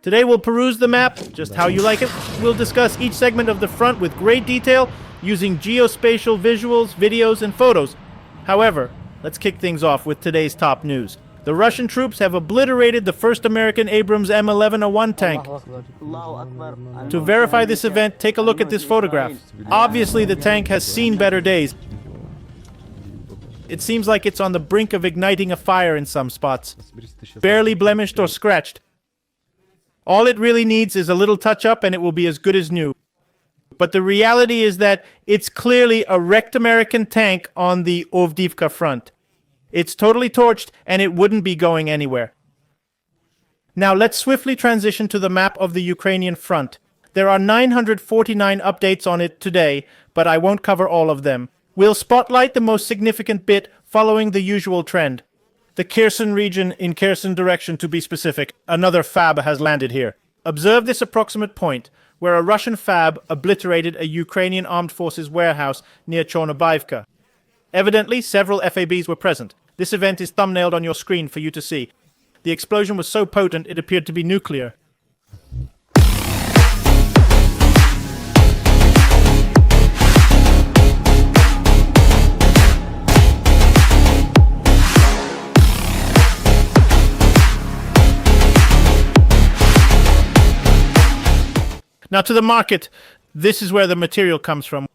Today we'll peruse the map, just how you like it. We'll discuss each segment of the front with great detail, using geospatial visuals, videos, and photos. However, let's kick things off with today's top news. The Russian troops have obliterated the first American Abrams M1101 tank. To verify this event, take a look at this photograph. Obviously, the tank has seen better days. It seems like it's on the brink of igniting a fire in some spots. Barely blemished or scratched. All it really needs is a little touch-up and it will be as good as new. But the reality is that it's clearly a wrecked American tank on the Avdiivka front. It's totally torched and it wouldn't be going anywhere. Now let's swiftly transition to the map of the Ukrainian front. There are 949 updates on it today, but I won't cover all of them. We'll spotlight the most significant bit following the usual trend. The Kherson region in Kherson direction, to be specific. Another FAB has landed here. Observe this approximate point, where a Russian FAB obliterated a Ukrainian armed forces warehouse near Chornobaivka. Evidently, several FABs were present. This event is thumbnailed on your screen for you to see. The explosion was so potent it appeared to be nuclear. Now to the market. This is where the material comes from.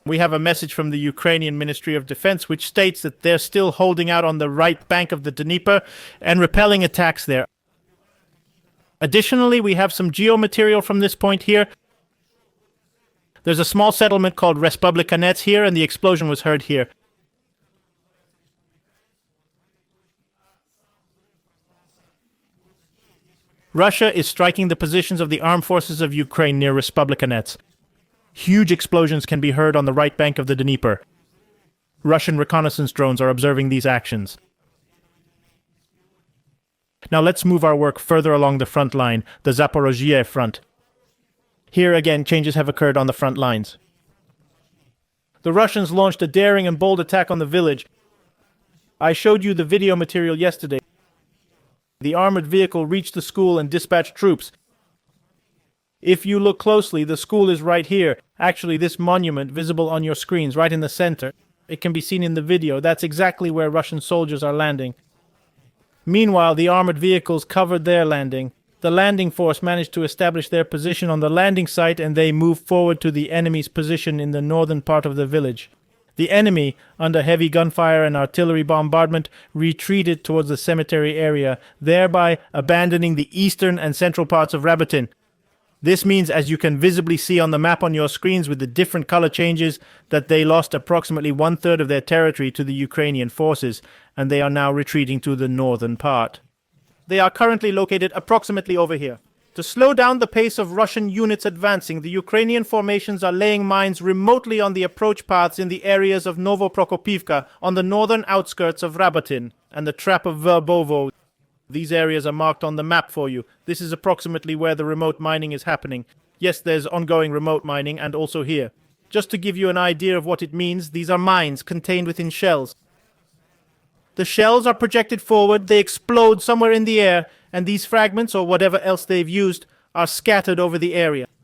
We have a message from the Ukrainian Ministry of Defense which states that they're still holding out on the right bank of the Dnieper and repelling attacks there. Additionally, we have some geomaterial from this point here. There's a small settlement called Respublikanets here, and the explosion was heard here. Russia is striking the positions of the armed forces of Ukraine near Respublikanets. Huge explosions can be heard on the right bank of the Dnieper. Russian reconnaissance drones are observing these actions. Now let's move our work further along the front line, the Zaporozhye front. Here again, changes have occurred on the front lines. The Russians launched a daring and bold attack on the village. I showed you the video material yesterday. The armored vehicle reached the school and dispatched troops. If you look closely, the school is right here. Actually, this monument, visible on your screens, right in the center. It can be seen in the video. That's exactly where Russian soldiers are landing. Meanwhile, the armored vehicles covered their landing. The landing force managed to establish their position on the landing site, and they moved forward to the enemy's position in the northern part of the village. The enemy, under heavy gunfire and artillery bombardment, retreated towards the cemetery area, thereby abandoning the eastern and central parts of Rabatin. This means, as you can visibly see on the map on your screens with the different color changes, that they lost approximately 1/3 of their territory to the Ukrainian forces, and they are now retreating to the northern part. They are currently located approximately over here. To slow down the pace of Russian units advancing, the Ukrainian formations are laying mines remotely on the approach paths in the areas of Novoprokopivka, on the northern outskirts of Rabatin, and the Trap of Verbovo. These areas are marked on the map for you. This is approximately where the remote mining is happening. Yes, there's ongoing remote mining, and also here. Just to give you an idea of what it means, these are mines contained within shells. The shells are projected forward, they explode somewhere in the air, and these fragments, or whatever else they've used, are scattered over the area.